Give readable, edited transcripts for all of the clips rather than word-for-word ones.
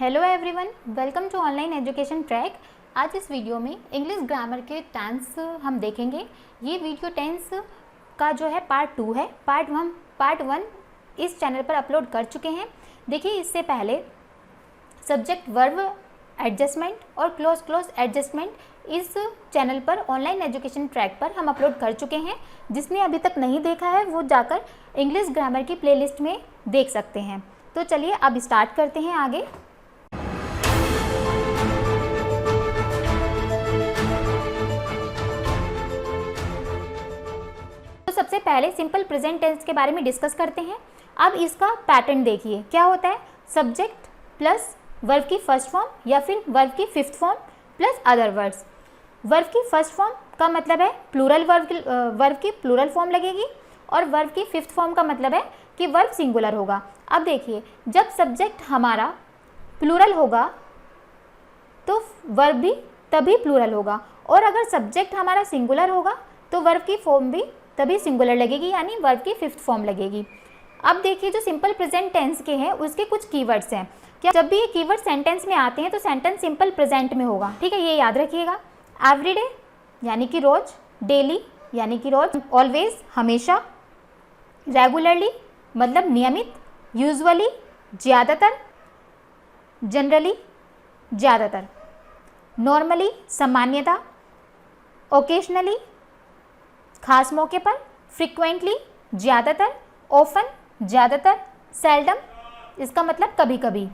Hello everyone, welcome to online education track. आज इस video में इंग्लिश ग्रामर के टेंस हम देखेंगे। ये वीडियो टेंस का जो है पार्ट 2 है। पार्ट 1 इस चैनल पर अपलोड कर चुके हैं। देखिए, इससे पहले सब्जेक्ट वर्ब एडजस्टमेंट और क्लोज एडजस्टमेंट इस चैनल पर ऑनलाइन एजुकेशन ट्रैक पर हम अपलोड कर चुके हैं। जिसने अभी तक नहीं देखा है वो जाकर इंग्लिश ग्रामर की प्लेलिस्ट में देख सकते हैं। तो चलिए अब स्टार्ट करते हैं आगे। सबसे पहले सिंपल प्रेजेंट टेंस के बारे में डिस्कस करते हैं। अब इसका पैटर्न देखिए क्या होता है। सब्जेक्ट प्लस वर्ब की फर्स्ट फॉर्म या फिर वर्ब की fifth form plus other words. Verb की फर्स्ट फॉर्म का मतलब है प्लूरल वर्ब की प्लूरल फॉर्म लगेगी और वर्ब की फिफ्थ फॉर्म का मतलब है कि वर्ब सिंगुलर होगा। अब देखिए, जब सब्जेक्ट हमारा प्लूरल होगा तो वर्ब भी तभी प्लूरल होगा, और अगर सब्जेक्ट हमारा सिंगुलर होगा तो वर्ब की फॉर्म भी तभी सिंगुलर लगेगी, यानी वर्ब की फिफ्थ फॉर्म लगेगी। अब देखिए, जो सिंपल प्रेजेंट टेंस के हैं उसके कुछ कीवर्ड्स हैं। क्या जब भी ये कीवर्ड सेंटेंस में आते हैं तो सेंटेंस सिंपल प्रेजेंट में होगा, ठीक है, ये याद रखिएगा। एवरीडे यानी कि रोज, डेली यानी कि रोज, ऑलवेज हमेशा, रेगुलरली मतलब नियमित, यूजुअली ज़्यादातर, जनरली ज़्यादातर, नॉर्मली सामान्यतः, ओकेशनली खास मौके पर, फ्रीक्वेंटली ज़्यादातर, ऑफन ज़्यादातर, सेल्डम इसका मतलब कभी कभी,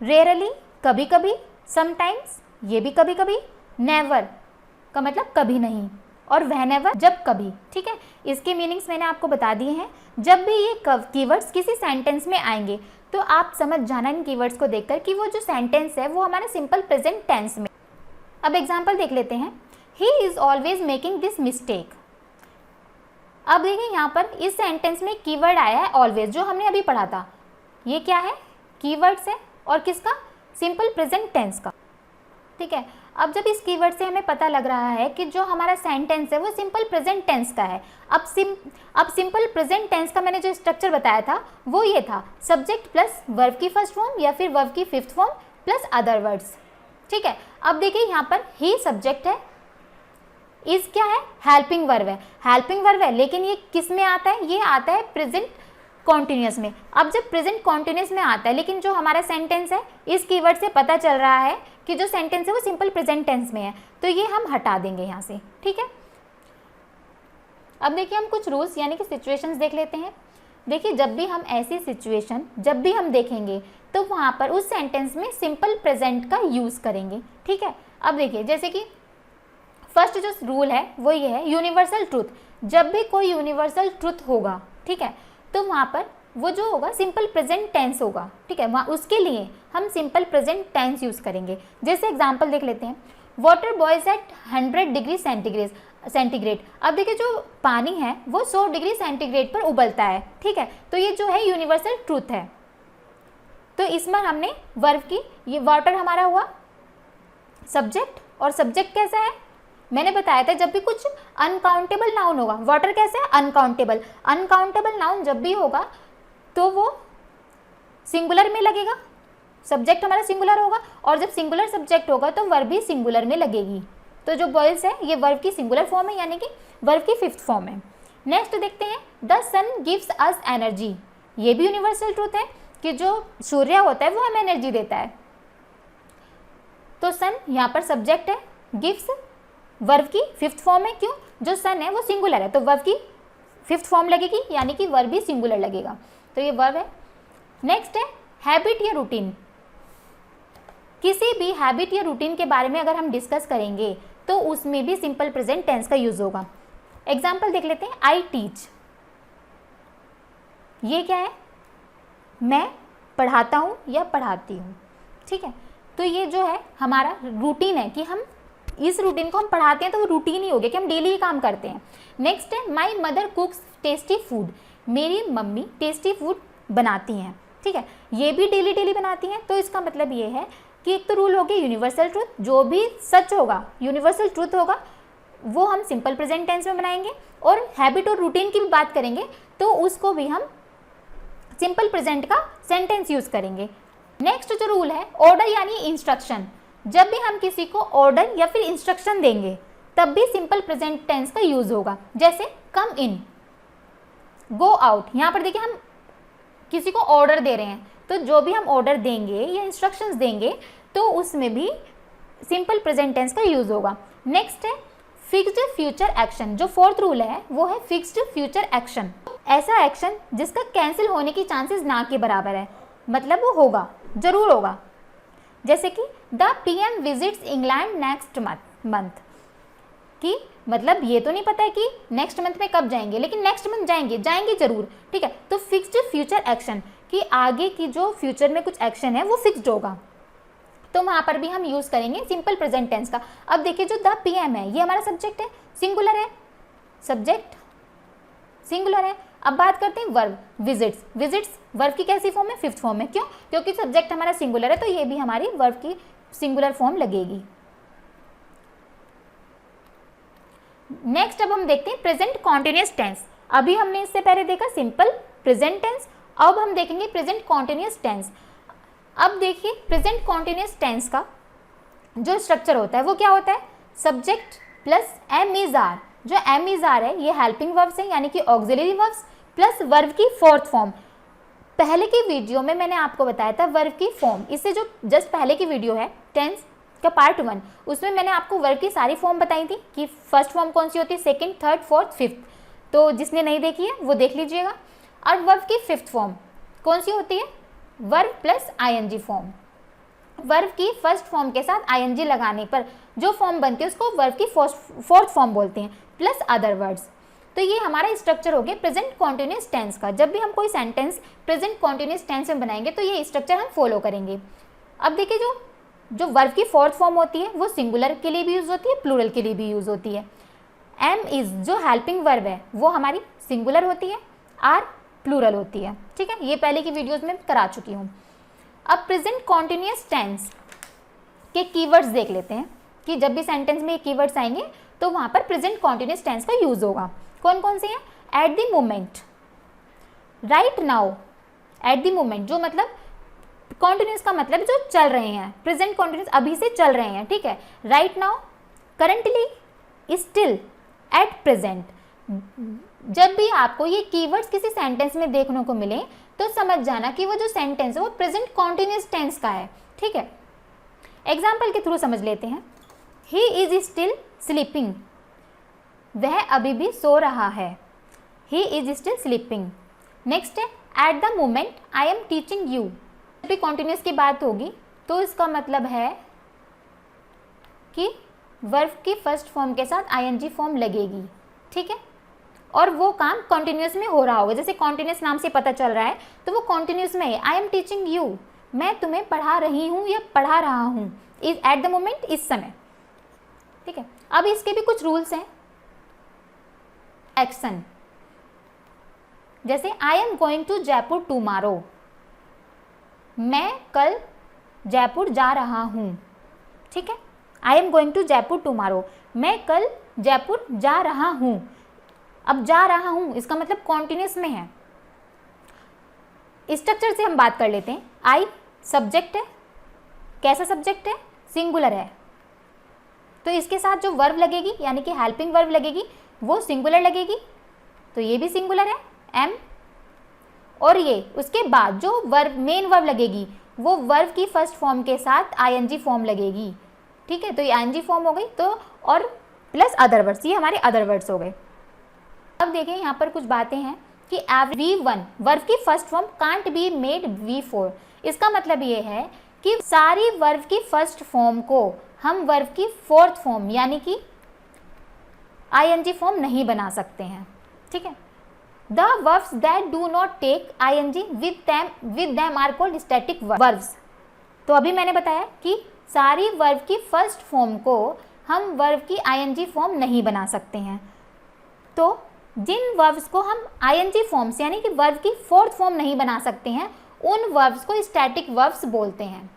रेयरली कभी कभी, समटाइम्स ये भी कभी कभी, नेवर का मतलब कभी नहीं, और व्हेनेवर जब कभी, ठीक है। इसके मीनिंग्स मैंने आपको बता दिए हैं। जब भी ये कीवर्ड्स किसी सेंटेंस में आएंगे तो आप समझ जाना इन कीवर्ड्स को देखकर कि वो जो सेंटेंस है वो हमारा सिंपल प्रेजेंट टेंस में। अब एग्जाम्पल देख लेते हैं। He is always making this mistake. अब देखिए, यहाँ पर इस सेंटेंस में कीवर्ड आया है ऑलवेज, जो हमने अभी पढ़ा था। ये क्या है? कीवर्ड्स है, और किसका? सिंपल प्रेजेंट टेंस का, ठीक है। अब जब इस कीवर्ड से हमें पता लग रहा है कि जो हमारा सेंटेंस है वो सिंपल प्रेजेंट टेंस का है। अब सिंपल प्रेजेंट टेंस का मैंने जो स्ट्रक्चर बताया था वो ये था, सब्जेक्ट प्लस वर्ब की फर्स्ट फॉर्म या फिर वर्ब की fifth form plus other words, ठीक है। अब देखिए, यहाँ पर ही सब्जेक्ट है, इज क्या है? हेल्पिंग वर्ब है। हेल्पिंग वर्ब है, लेकिन ये किस में आता है? ये आता है प्रेजेंट कॉन्टिन्यूस में। अब जब प्रेजेंट कॉन्टिन्यूस में आता है, लेकिन जो हमारा सेंटेंस है इस कीवर्ड से पता चल रहा है कि जो सेंटेंस है वो सिंपल प्रेजेंट टेंस में है, तो ये हम हटा देंगे यहाँ से, ठीक है। अब देखिए, हम कुछ रूल्स यानी कि सिचुएशंस देख लेते हैं। देखिए, जब भी हम ऐसी सिचुएशन जब भी हम देखेंगे तो वहाँ पर उस सेंटेंस में सिंपल प्रेजेंट का यूज़ करेंगे, ठीक है। अब देखिए, जैसे कि फर्स्ट जो रूल है वो ये है, यूनिवर्सल ट्रूथ। जब भी कोई यूनिवर्सल ट्रूथ होगा, ठीक है, तो वहाँ पर वो जो होगा सिंपल प्रेजेंट टेंस होगा, ठीक है। वहाँ उसके लिए हम सिंपल प्रेजेंट टेंस यूज़ करेंगे। जैसे एग्जांपल देख लेते हैं, water boils at 100 degree centigrade. अब देखिए, जो पानी है वो 100 डिग्री सेंटीग्रेड पर उबलता है, ठीक है। तो ये जो है यूनिवर्सल ट्रूथ है। तो इसमें हमने वर्ब की, ये वाटर हमारा हुआ सब्जेक्ट, और सब्जेक्ट कैसा है? मैंने बताया था, जब भी कुछ अनकाउंटेबल नाउन होगा, वाटर कैसे है? अनकाउंटेबल। अनकाउंटेबल नाउन जब भी होगा तो वो सिंगुलर में लगेगा, सब्जेक्ट हमारा सिंगुलर होगा, और जब सिंगुलर सब्जेक्ट होगा तो वर्ब भी सिंगुलर में लगेगी। तो जो बॉयल्स है ये वर्ब की सिंगुलर फॉर्म है, यानी कि वर्ब की फिफ्थ फॉर्म है। नेक्स्ट देखते हैं, the sun gives us energy. ये भी यूनिवर्सल ट्रूथ है कि जो सूर्य होता है वो हमें एनर्जी देता है। तो सन यहाँ पर सब्जेक्ट है, गिव्स वर्ब की फिफ्थ फॉर्म है। क्यों? जो सन है वो सिंगुलर है, तो वर्ब की फिफ्थ फॉर्म लगेगी, यानी कि वर्ब भी सिंगुलर लगेगा। तो ये वर्ब है। नेक्स्ट है हैबिट या रूटीन। किसी भी हैबिट या रूटीन के बारे में अगर हम डिस्कस करेंगे तो उसमें भी सिंपल प्रेजेंट टेंस का यूज होगा। एग्जाम्पल देख लेते हैं, आई टीच। ये क्या है? मैं पढ़ाता हूँ या पढ़ाती हूँ, ठीक है। तो ये जो है हमारा रूटीन है कि हम इस रूटीन को हम पढ़ाते हैं, तो वो रूटीन ही हो गया कि हम डेली ही काम करते हैं। नेक्स्ट है माई मदर कुक्स टेस्टी फूड। मेरी मम्मी टेस्टी फूड बनाती हैं, ठीक है। ये भी डेली बनाती हैं, तो इसका मतलब ये है कि एक तो रूल हो गया यूनिवर्सल ट्रूथ, जो भी सच होगा यूनिवर्सल ट्रूथ होगा वो हम सिंपल प्रेजेंट टेंस में बनाएंगे, और हैबिट और रूटीन की भी बात करेंगे तो उसको भी हम सिंपल प्रेजेंट का सेंटेंस यूज करेंगे। नेक्स्ट जो रूल है ऑर्डर यानी इंस्ट्रक्शन, जब भी हम किसी को ऑर्डर या फिर इंस्ट्रक्शन देंगे तब भी सिंपल प्रेजेंट टेंस का यूज होगा। जैसे कम इन, गो आउट, यहाँ पर देखिए हम किसी को ऑर्डर दे रहे हैं, तो जो भी हम ऑर्डर देंगे या इंस्ट्रक्शंस देंगे तो उसमें भी सिंपल प्रेजेंट टेंस का यूज होगा। नेक्स्ट है फिक्स्ड फ्यूचर एक्शन, जो फोर्थ रूल है वो है फिक्स्ड फ्यूचर एक्शन, ऐसा एक्शन जिसका कैंसिल होने की चांसेस ना के बराबर है, मतलब वो होगा, जरूर होगा। जैसे कि the PM visits England next month, कि मतलब ये तो नहीं पता है कि नेक्स्ट मंथ में कब जाएंगे, लेकिन नेक्स्ट मंथ जाएंगे जरूर, ठीक है। तो फिक्स्ड फ्यूचर एक्शन कि आगे की जो फ्यूचर में कुछ एक्शन है वो फिक्स्ड होगा, तो वहां पर भी हम यूज करेंगे सिंपल प्रेजेंट टेंस का। अब देखिए जो द PM है ये हमारा सब्जेक्ट है, सिंगुलर है, सब्जेक्ट सिंगुलर है। अब बात करते हैं वर्ब, विजिट्स वर्ब की कैसी फॉर्म है, फिफ्थ फॉर्म में। क्यों? क्योंकि सब्जेक्ट हमारा सिंगुलर है, तो ये भी हमारी वर्ब की सिंगुलर फॉर्म लगेगी। नेक्स्ट अब हम देखते हैं प्रेजेंट कॉन्टिन्यूअस टेंस। अभी हमने इससे पहले देखा सिंपल प्रेजेंट टेंस, अब हम देखेंगे प्रेजेंट कॉन्टिन्यूअस टेंस। अब देखिए प्रेजेंट कॉन्टिन्यूअस टेंस का जो स्ट्रक्चर होता है वो क्या होता है, subject plus am is are. जो एम इज आर है ये हेल्पिंग वर्ब्स है, यानी कि ऑक्सिलरी वर्ब्स प्लस वर्ब की फोर्थ फॉर्म। पहले की वीडियो में मैंने आपको बताया था वर्ब की फॉर्म, इससे जो जस्ट पहले की वीडियो है टेंस का पार्ट 1, उसमें मैंने आपको वर्ब की सारी फॉर्म बताई थी कि फर्स्ट फॉर्म कौन सी होती है, सेकंड, थर्ड, फोर्थ, फिफ्थ। तो जिसने नहीं देखी है वो देख लीजिएगा। और वर्ब की फिफ्थ फॉर्म कौन सी होती है, verb plus ING form. Verb की फर्स्ट फॉर्म के साथ आईएनजी लगाने पर जो फॉर्म बनती है उसको वर्ब की फोर्थ फॉर्म बोलते हैं, प्लस अदर वर्ड्स। तो ये हमारा स्ट्रक्चर हो गया प्रेजेंट कॉन्टिन्यूअस टेंस का। जब भी हम कोई सेंटेंस प्रेजेंट कॉन्टिन्यूअस टेंस में बनाएंगे तो ये स्ट्रक्चर हम फॉलो करेंगे। अब देखिए जो वर्ब की फोर्थ फॉर्म होती है वो सिंगुलर के लिए भी यूज होती है, प्लूरल के लिए भी यूज होती है। एम इज जो हेल्पिंग वर्ब है वो हमारी सिंगुलर होती है, आर प्लूरल होती है, ठीक है। ये पहले की वीडियोस में करा चुकी हूँ। अब प्रेजेंट कॉन्टिन्यूअस टेंस के कीवर्ड्स देख लेते हैं कि जब भी सेंटेंस में ये कीवर्ड्स आएंगे तो वहाँ पर प्रेजेंट कॉन्टिन्यूअस टेंस का यूज होगा। कौन कौन से हैं, eight the moment, right now. Eight the moment जो मतलब कॉन्टिन्यूअस का मतलब जो चल रहे हैं, प्रेजेंट कॉन्टिन्यूअस अभी से चल रहे हैं, ठीक है। Right now, currently, still, at present. जब भी आपको ये कीवर्ड्स किसी सेंटेंस में देखने को मिले तो समझ जाना कि वो जो सेंटेंस है वो प्रेजेंट कॉन्टिन्यूअस टेंस का है, ठीक है। एग्जाम्पल के थ्रू समझ लेते हैं। ही इज स्टिल स्लीपिंग, वह अभी भी सो रहा है, he is still sleeping. Next है at the moment I am teaching you. जब भी कॉन्टिन्यूअस की बात होगी तो इसका मतलब है कि वर्ब की फर्स्ट फॉर्म के साथ आईएनजी फॉर्म लगेगी, ठीक है। और वो काम कॉन्टिन्यूअस में हो रहा होगा, जैसे कॉन्टिन्यूअस नाम से पता चल रहा है तो वो कॉन्टिन्यूअस में है। आई एम टीचिंग यू, मैं तुम्हें पढ़ा रही हूँ या पढ़ा रहा हूँ, इज एट द मोमेंट, इस समय, ठीक है। अब इसके भी कुछ रूल्स हैं। एक्शन, जैसे I am going to Jaipur tomorrow, मैं कल जयपुर जा रहा हूँ, ठीक है। I am going to Jaipur tomorrow, मैं कल जयपुर जा रहा हूँ। अब जा रहा हूँ इसका मतलब कॉन्टिन्यूअस में है। स्ट्रक्चर से हम बात कर लेते हैं। आई सब्जेक्ट है, कैसा सब्जेक्ट है, सिंगुलर है, तो इसके साथ जो वर्ब लगेगी यानी कि हेल्पिंग वर्ब लगेगी वो सिंगुलर लगेगी, तो ये भी सिंगुलर है, एम। और ये उसके बाद जो वर्ब मेन वर्ब लगेगी वो वर्ब की फर्स्ट फॉर्म के साथ आईएनजी फॉर्म लगेगी, ठीक है। तो ये आईएनजी फॉर्म हो गई, तो और प्लस अदर वर्ड्स, ये हमारे अदर वर्ड्स हो गए। अब देखें यहाँ पर कुछ बातें हैं कि V1 वर्ब की first form can't be made V4। इसका मतलब ये है कि सारी वर्ब की फर्स्ट फॉर्म को हम वर्ब की फोर्थ फॉर्म यानी कि आईएनजी फॉर्म नहीं बना सकते हैं, ठीक है। The verbs that do not take ING with them are called static verbs. तो अभी मैंने बताया कि सारी वर्ब की फर्स्ट फॉर्म को हम वर्ब की आईएनजी फॉर्म नहीं बना सकते हैं। तो जिन वर्ब्स को हम आईएनजी फॉर्म से यानी कि वर्ब की फोर्थ फॉर्म नहीं बना सकते हैं उन वर्ब्स को स्टैटिक वर्ब्स बोलते हैं।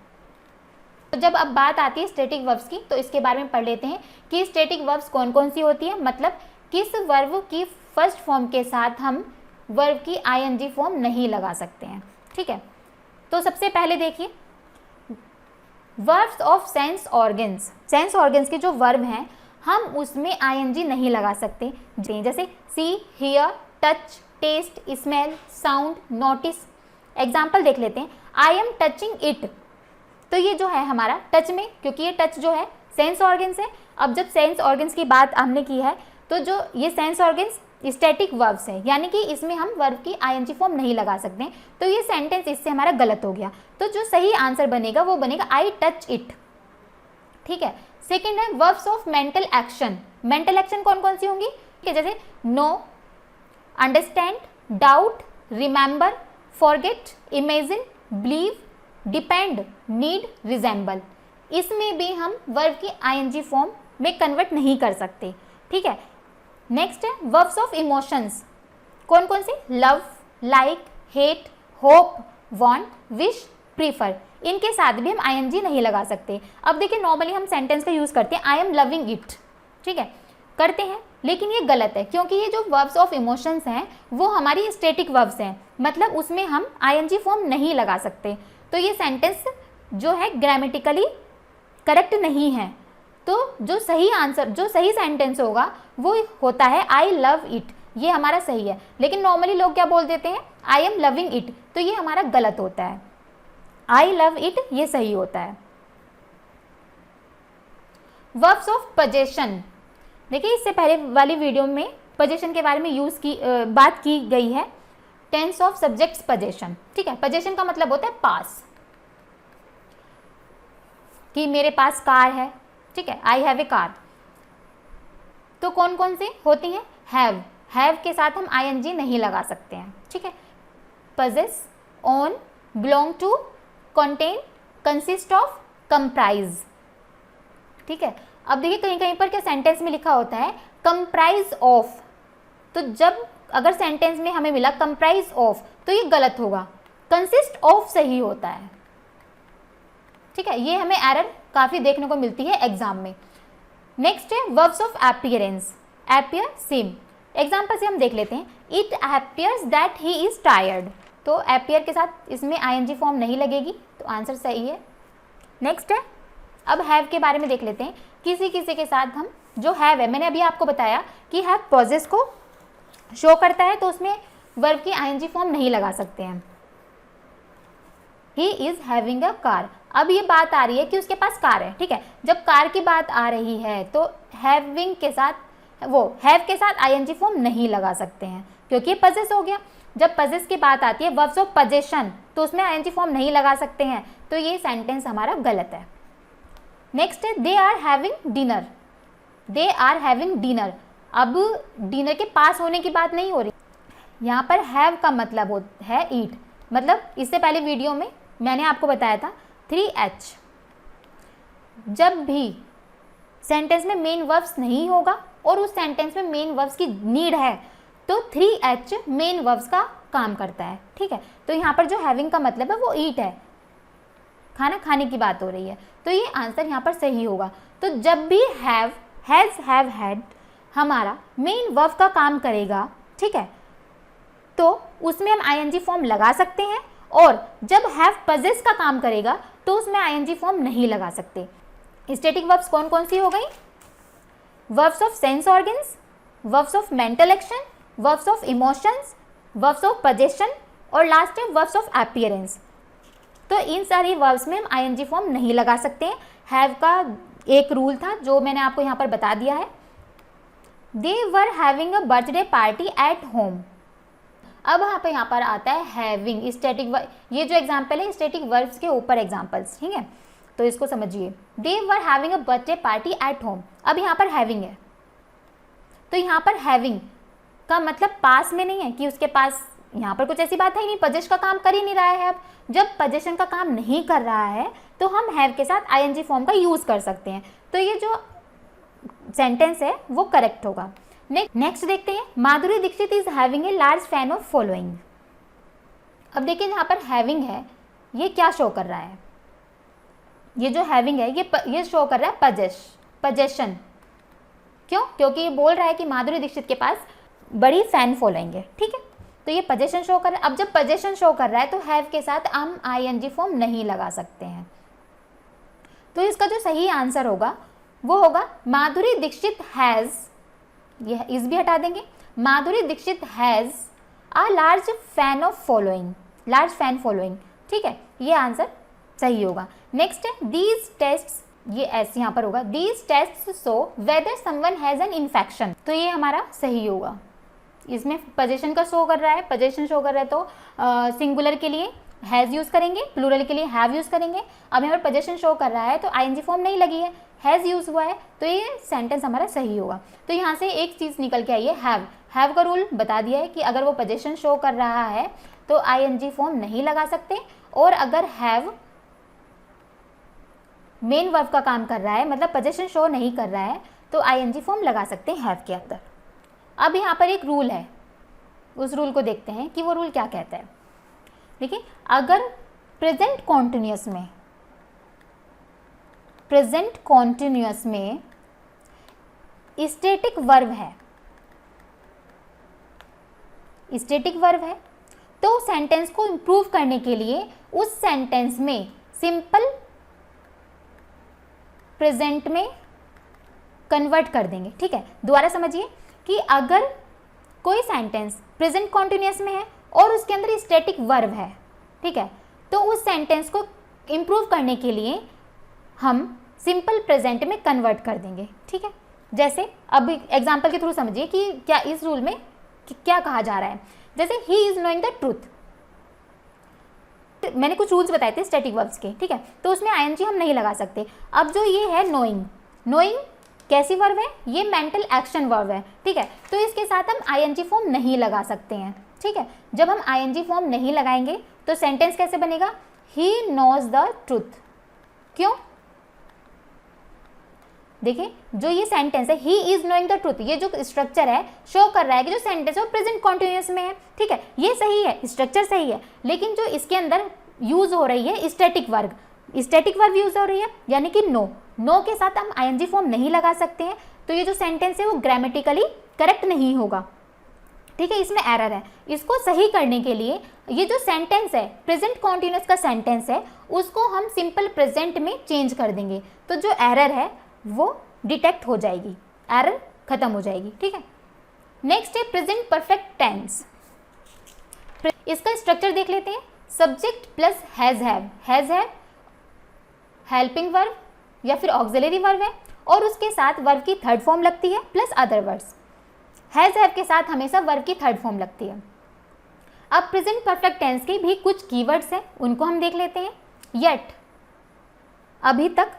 तो जब अब बात आती है स्टैटिक वर्ब्स की तो इसके बारे में पढ़ लेते हैं कि स्टैटिक वर्ब्स कौन कौन सी होती है, मतलब किस वर्ब की फर्स्ट फॉर्म के साथ हम वर्ब की आईएनजी फॉर्म नहीं लगा सकते हैं, ठीक है। तो सबसे पहले देखिए verbs of sense organs, sense organs के जो वर्ब हैं हम उसमें आईएनजी नहीं लगा सकते, जैसे see, hear, touch, taste, smell, sound, notice. Example देख लेते हैं, आई एम टचिंग इट, तो ये जो है हमारा टच में, क्योंकि ये टच जो है सेंस ऑर्गन्स है। अब जब सेंस ऑर्गन्स की बात हमने की है तो जो ये सेंस ऑर्गन्स स्टैटिक वर्ब्स है, यानी कि इसमें हम वर्ब की आईएनजी फॉर्म नहीं लगा सकते, तो ये सेंटेंस इससे हमारा गलत हो गया। तो जो सही आंसर बनेगा वो बनेगा आई टच इट। ठीक है, सेकंड है verbs of mental action. Mental action कौन कौन सी होंगी, ठीक है, जैसे know, understand, doubt, remember, forget, imagine, believe, depend, need, resemble. इसमें भी हम वर्ब की आईएनजी फॉर्म में कन्वर्ट नहीं कर सकते। ठीक है, नेक्स्ट है वर्ब्स ऑफ इमोशंस। कौन कौन से, love, like, hate, hope, want, wish, prefer. इनके साथ भी हम आईएनजी नहीं लगा सकते। अब देखिए नॉर्मली हम सेंटेंस का यूज़ करते हैं आई एम लविंग इट, ठीक है, करते हैं, लेकिन ये गलत है क्योंकि ये जो वर्ब्स ऑफ इमोशंस हैं वो हमारी स्टैटिक वर्ब्स हैं, मतलब उसमें हम आईएनजी फॉर्म नहीं लगा सकते। तो ये सेंटेंस जो है ग्रामेटिकली करेक्ट नहीं है। तो जो सही आंसर, जो सही सेंटेंस होगा वो होता है आई लव इट, ये हमारा सही है। लेकिन नॉर्मली लोग क्या बोल देते हैं, आई एम लविंग इट, तो ये हमारा गलत होता है। आई लव इट ये सही होता है। वर्ब्स ऑफ पोजेशन, देखिए इससे पहले वाली वीडियो में पोजेशन के बारे में बात की गई है। टेंस ऑफ सब्जेक्ट्स पोजेशन, ठीक है, पोजेशन का मतलब होता है पास, कि मेरे पास कार है, ठीक है, आई हैव ए कार। तो कौन कौन से होती हैं, हैव, हैव के साथ हम आईएनजी नहीं लगा सकते हैं, ठीक है। possess, own, belong to, contain, consist of, comprise, ठीक है। अब देखिए कहीं कहीं पर क्या सेंटेंस में लिखा होता है comprise of, तो जब अगर सेंटेंस में हमें मिला comprise of तो ये गलत होगा, consist of सही होता है, ठीक है। ये हमें एरर काफ़ी देखने को मिलती है एग्जाम में। नेक्स्ट है verbs of appearance, appear, same. Example से हम देख लेते हैं, it appears that he is tired, तो अपीयर के साथ इसमें आईएनजी फॉर्म नहीं लगेगी, तो आंसर सही है। नेक्स्ट है, अब हैव के बारे में देख लेते हैं। किसी किसी के साथ हम जो हैव है, मैंने अभी आपको बताया कि हैव पॉजेस को शो करता है, तो उसमें वर्ब की आईएनजी फॉर्म नहीं लगा सकते हैं। He is having a car, अब ये बात आ रही है कि उसके पास कार है, ठीक है। जब कार की बात आ रही है तो हैविंग के साथ, वो हैव के साथ आईएनजी फॉर्म नहीं लगा सकते हैं क्योंकि ये पजेस हो गया। जब पजेस की बात आती है वर्ब्स ऑफ पोजेशन, तो उसमें आईएनजी फॉर्म नहीं लगा सकते हैं, तो ये सेंटेंस हमारा गलत है। नेक्स्ट है they are having dinner, they are having dinner, अब डिनर के पास होने की बात नहीं हो रही, यहाँ पर हैव का मतलब है ईट, मतलब इससे पहले वीडियो में मैंने आपको बताया था 3H, जब भी सेंटेंस में मेन वर्ब्स नहीं होगा और उस सेंटेंस में मेन वर्ब्स की नीड है तो 3H मेन वर्ब्स का काम करता है, ठीक है। तो यहाँ पर जो हैविंग का मतलब है वो ईट है, खाना खाने की बात हो रही है, तो ये आंसर यहाँ पर सही होगा। तो जब भी हैव, हैज़, हैव, हैड हमारा मेन वर्ब का काम करेगा, ठीक है, तो उसमें हम आईएनजी फॉर्म लगा सकते हैं, और जब हैव पजेस का काम करेगा तो उसमें आईएनजी फॉर्म नहीं लगा सकते। स्टैटिक वर्ब्स कौन कौन सी हो गई, verbs of sense organs, verbs of mental action, verbs of emotions, verbs of possession, और लास्ट है वर्ब्स ऑफ अपीयरेंस। तो इन सारी वर्ब्स में हम आईएनजी फॉर्म नहीं लगा सकते हैं। हैव का एक रूल था जो मैंने आपको यहाँ पर बता दिया है। They were having a birthday party at home, अब यहाँ पर आता है हैविंग, स्टैटिक, ये जो एग्जाम्पल है स्टैटिक वर्ब्स के ऊपर एग्जाम्पल्स, ठीक है, तो इसको समझिए। They were having a birthday party at home, अब यहाँ पर हैविंग है, तो यहाँ पर हैविंग का मतलब पास में नहीं है कि उसके पास, यहाँ पर कुछ ऐसी बात है नहीं, पोजेशन का काम कर ही नहीं रहा है। अब जब पोजेशन का काम नहीं कर रहा है तो हम हैव के साथ आईएनजी फॉर्म का यूज़ कर सकते हैं, तो ये जो सेंटेंस है वो करेक्ट होगा। नेक्स्ट देखते हैं, Madhuri Dixit is having a large fan of following. अब देखिए यहाँ पर हैविंग है, ये क्या शो कर रहा है, ये जो हैविंग है ये शो कर रहा है पोजेशन। क्यों, क्योंकि ये बोल रहा है कि माधुरी दीक्षित के पास बड़ी फैन फॉलोइंग है, ठीक है, तो ये पोजेशन शो कर रहा है। अब जब पोजेशन शो कर रहा है तो हैव के साथ हम आईएनजी फॉर्म नहीं लगा सकते हैं। तो इसका जो सही आंसर होगा वो होगा माधुरी दीक्षित हैज़, यह इस भी हटा देंगे, Madhuri Dixit has a large fan of following, large fan following, ठीक है, ये आंसर सही होगा। नेक्स्ट है दीज टेस्ट्स, ये ऐसे यहाँ पर होगा, these tests show whether someone has an infection, तो ये हमारा सही होगा। इसमें पोजीशन का शो कर रहा है, पोजीशन शो कर रहा है तो सिंगुलर के लिए हैज़ यूज़ करेंगे, प्लूरल के लिए हैव यूज़ करेंगे। अब यहाँ पर पोजीशन शो कर रहा है तो आईएनजी फॉर्म नहीं लगी है, हैज़ यूज़ हुआ है, तो ये सेंटेंस हमारा सही होगा। तो यहाँ से एक चीज़ निकल के आई है हैव का रूल बता दिया है कि अगर वो पोजीशन शो कर रहा है तो आईएनजी फॉर्म नहीं लगा सकते, और अगर हैव मेन वर्ब का काम कर रहा है, मतलब पोजीशन शो नहीं कर रहा है, तो आईएनजी फॉर्म लगा सकते हैं हैव के अंदर। अब यहाँ पर एक रूल है, उस रूल को देखते हैं कि वो रूल क्या कहता है। देखिए, अगर प्रेजेंट कॉन्टिन्यूअस में स्टैटिक वर्ब है, तो सेंटेंस को इंप्रूव करने के लिए उस सेंटेंस में सिंपल प्रेजेंट में कन्वर्ट कर देंगे। ठीक है, दोबारा समझिए कि अगर कोई सेंटेंस प्रेजेंट कॉन्टिन्यूअस में है और उसके अंदर स्टैटिक वर्ब है, ठीक है, तो उस सेंटेंस को इंप्रूव करने के लिए हम सिंपल प्रेजेंट में कन्वर्ट कर देंगे। ठीक है, जैसे अब एग्जांपल के थ्रू समझिए कि क्या इस रूल में क्या कहा जा रहा है। जैसे he is knowing the truth, मैंने कुछ रूल्स बताए थे स्टैटिक वर्ब्स के, ठीक है, तो उसमें आईएनजी हम नहीं लगा सकते। अब जो ये है नोइंग कैसी वर्ब है, ये मेंटल एक्शन वर्ब है, ठीक है, तो इसके साथ हम आईएनजी फॉर्म नहीं लगा सकते हैं। ठीक है, जब हम आईएनजी फॉर्म नहीं लगाएंगे तो सेंटेंस कैसे बनेगा, ही नोज द ट्रूथ। क्यों, देखिए जो ये सेंटेंस है he is knowing the truth, ये जो स्ट्रक्चर है शो कर रहा है कि जो सेंटेंस है वो प्रेजेंट कॉन्टिन्यूअस में है। ठीक है, ये सही है, स्ट्रक्चर सही है, लेकिन जो इसके अंदर यूज हो रही है स्टैटिक वर्ब यूज हो रही है, यानी कि नो के साथ हम आईएनजी फॉर्म नहीं लगा सकते हैं, तो ये जो सेंटेंस है वो ग्रामेटिकली करेक्ट नहीं होगा। ठीक है, इसमें एरर है। इसको सही करने के लिए ये जो सेंटेंस है प्रेजेंट कॉन्टिन्यूअस का सेंटेंस है, उसको हम सिंपल प्रेजेंट में चेंज कर देंगे, तो जो एरर है वो डिटेक्ट हो जाएगी, एरर खत्म हो जाएगी। ठीक है, नेक्स्ट है प्रेजेंट परफेक्ट टेंस। इसका स्ट्रक्चर देख लेते हैं। Subject plus has have helping verb या फिर ऑक्सिलरी वर्ब है, और उसके साथ वर्ब की थर्ड फॉर्म लगती है plus other words. Has have के साथ हमेशा वर्ब की थर्ड फॉर्म लगती है। अब प्रेजेंट परफेक्ट टेंस के भी कुछ कीवर्ड्स हैं, उनको हम देख लेते हैं। येट अभी तक,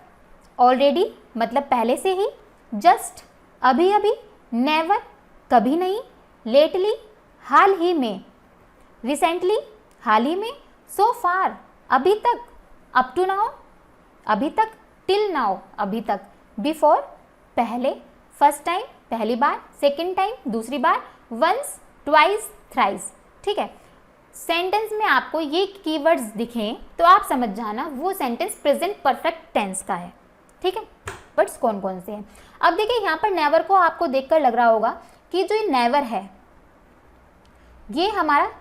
ऑलरेडी मतलब पहले से ही, जस्ट अभी अभी, नेवर कभी नहीं, लेटली हाल ही में, रिसेंटली हाल ही में, सो फार अभी तक, अप टू नाउ अभी तक, टिल नाउ अभी तक, बिफोर पहले, फर्स्ट टाइम पहली बार, सेकेंड टाइम दूसरी बार, वंस, ट्वाइस, थ्राइस। ठीक है, सेंटेंस में आपको ये कीवर्ड्स दिखें तो आप समझ जाना वो सेंटेंस प्रेजेंट परफेक्ट टेंस का है। ठीक है, बट्स कौन कौन से हैं। अब देखिए यहाँ पर नेवर को आपको देखकर लग रहा होगा कि जो ये नेवर है ये हमारा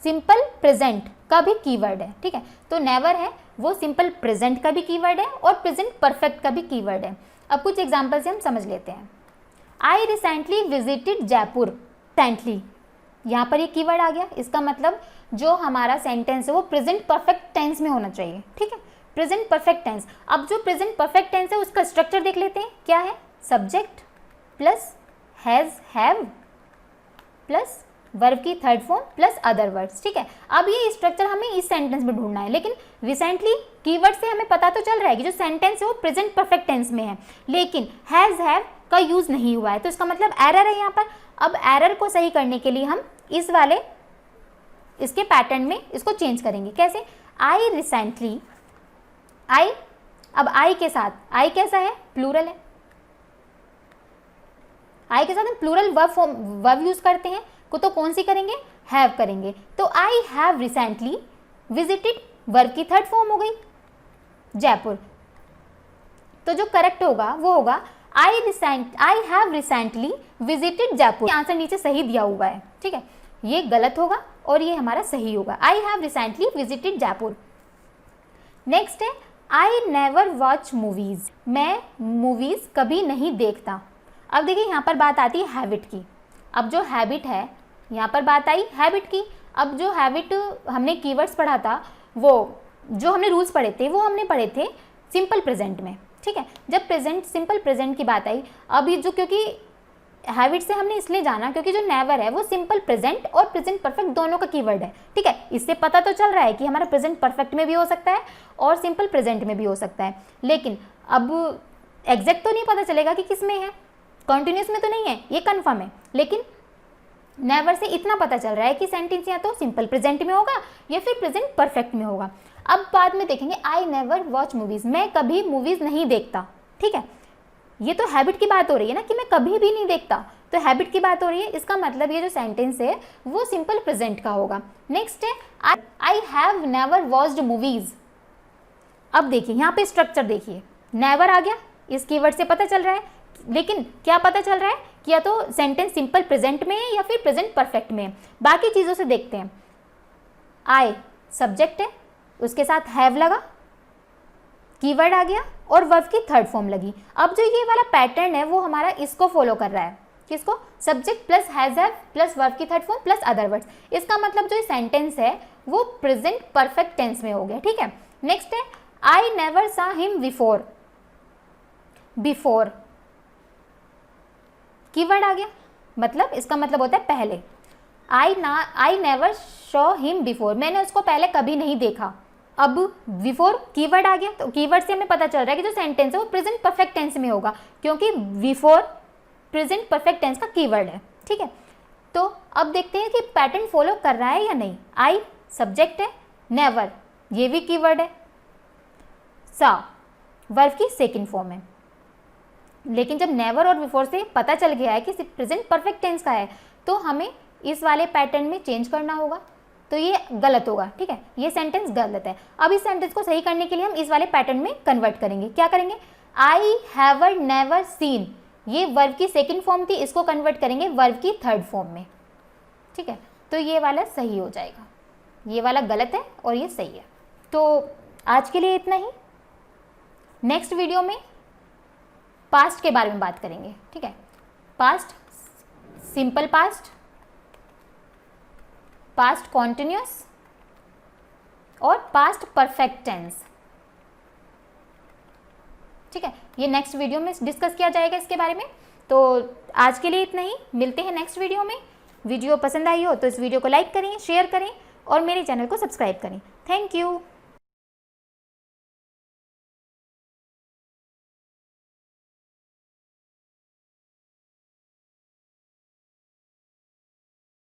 सिंपल प्रेजेंट का भी कीवर्ड है। ठीक है, तो नेवर है वो सिंपल प्रेजेंट का भी कीवर्ड है और प्रेजेंट परफेक्ट का भी कीवर्ड है। अब कुछ एग्जांपल से हम समझ लेते हैं। I recently visited Jaipur. Recently यहाँ पर ये कीवर्ड आ गया, इसका मतलब जो हमारा सेंटेंस है वो प्रेजेंट परफेक्ट टेंस में होना चाहिए। ठीक है, प्रेजेंट परफेक्ट टेंस। अब जो प्रेजेंट परफेक्ट टेंस है उसका स्ट्रक्चर देख लेते हैं, क्या है, subject plus has have plus verb की third form plus other words. ठीक है, अब ये स्ट्रक्चर हमें इस सेंटेंस में ढूंढना है, लेकिन रिसेंटली कीवर्ड से हमें पता तो चल रहा है कि जो सेंटेंस है वो प्रेजेंट परफेक्ट टेंस में है, लेकिन हैज हैव का यूज नहीं हुआ है, तो इसका मतलब एरर है यहाँ पर। अब एरर को सही करने के लिए हम इस वाले इसके पैटर्न में इसको चेंज करेंगे। कैसे, आई रिसेंटली, आई, अब आई के साथ, आई कैसा है, प्लूरल है, आई के साथ हम प्लूरल वर्ब यूज करते हैं, तो कौन सी करेंगे, हैव करेंगे। तो I have recently visited, verb की थर्ड फॉर्म हो गई जयपुर, तो जो करेक्ट होगा वो होगा I have recently visited Jaipur. Answer नीचे सही दिया हुआ है, ठीक है, ये गलत होगा और ये हमारा सही होगा, I have recently visited Jaipur. Next है आई नेवर वॉच मूवीज़, मैं मूवीज़ कभी नहीं देखता। अब देखिए यहाँ पर बात आती है हैबिट की। अब जो हैबिट है, यहाँ पर बात आई हैबिट की। अब जो हैबिट हमने कीवर्ड्स पढ़ा था, वो जो हमने रूल्स पढ़े थे वो हमने पढ़े थे सिंपल प्रेजेंट में, ठीक है। जब प्रेजेंट सिंपल प्रेजेंट की बात आई, अभी जो क्योंकि हैबिट से हमने इसलिए जाना क्योंकि जो नेवर है वो सिंपल प्रेजेंट और प्रेजेंट परफेक्ट दोनों का कीवर्ड है, ठीक है। इससे पता तो चल रहा है कि हमारा प्रेजेंट परफेक्ट में भी हो सकता है और सिंपल प्रेजेंट में भी हो सकता है, लेकिन अब एग्जैक्ट तो नहीं पता चलेगा कि किस में है, कॉन्टिन्यूस में तो नहीं है, ये कन्फर्म है। लेकिन नेवर से इतना पता चल रहा है कि सेंटेंस या तो सिंपल प्रेजेंट में होगा या फिर प्रेजेंट परफेक्ट में होगा। अब बाद में देखेंगे आई नेवर वॉच मूवीज़, मैं कभी मूवीज़ नहीं देखता, ठीक है। ये तो हैबिट की बात हो रही है ना कि मैं कभी भी नहीं देखता, तो हैबिट की बात हो रही है, इसका मतलब ये जो सेंटेंस है वो सिंपल प्रेजेंट का होगा। नेक्स्ट है I have never watched movies. अब देखिए यहाँ पे स्ट्रक्चर देखिए, नेवर आ गया, इस कीवर्ड से पता चल रहा है, लेकिन क्या पता चल रहा है कि या तो सेंटेंस सिंपल प्रेजेंट में है या फिर प्रेजेंट परफेक्ट में है। बाकी चीज़ों से देखते हैं। आई सब्जेक्ट है, उसके साथ हैव लगा, कीवर्ड आ गया और वर्ब की थर्ड फॉर्म लगी। अब जो ये वाला पैटर्न है वो हमारा इसको फॉलो कर रहा है, किसको, subject plus has have plus verb की third form plus other words. इसका मतलब जो सेंटेंस है वो प्रेजेंट परफेक्ट टेंस में हो गया, ठीक है। नेक्स्ट है I never saw him before, before keyword आ गया, मतलब इसका मतलब होता है पहले। I never saw him before, मैंने उसको पहले कभी नहीं देखा। अब बिफोर कीवर्ड आ गया, तो कीवर्ड से हमें पता चल रहा है कि जो सेंटेंस है वो प्रेजेंट परफेक्ट टेंस में होगा, क्योंकि बिफोर प्रेजेंट परफेक्ट टेंस का कीवर्ड है, ठीक है। तो अब देखते हैं कि पैटर्न फॉलो कर रहा है या नहीं। आई सब्जेक्ट है, नेवर ये भी कीवर्ड है, सा वर्ब की सेकंड फॉर्म है। लेकिन जब नेवर और बिफोर से पता चल गया है कि प्रेजेंट परफेक्ट टेंस का है, तो हमें इस वाले पैटर्न में चेंज करना होगा, तो ये गलत होगा, ठीक है, ये सेंटेंस गलत है। अब इस सेंटेंस को सही करने के लिए हम इस वाले पैटर्न में कन्वर्ट करेंगे। क्या करेंगे, आई हैवर नेवर सीन, ये वर्ब की सेकंड फॉर्म थी, इसको कन्वर्ट करेंगे वर्ब की थर्ड फॉर्म में, ठीक है। तो ये वाला सही हो जाएगा, ये वाला गलत है और ये सही है। तो आज के लिए इतना ही। नेक्स्ट वीडियो में पास्ट के बारे में बात करेंगे, ठीक है। Past simple past, past continuous और पास्ट परफेक्ट टेंस, ठीक है। ये नेक्स्ट वीडियो में डिस्कस किया जाएगा इसके बारे में। तो आज के लिए इतना ही, मिलते हैं नेक्स्ट वीडियो में। वीडियो पसंद आई हो तो इस वीडियो को लाइक करें, शेयर करें और मेरे चैनल को सब्सक्राइब करें। Thank you.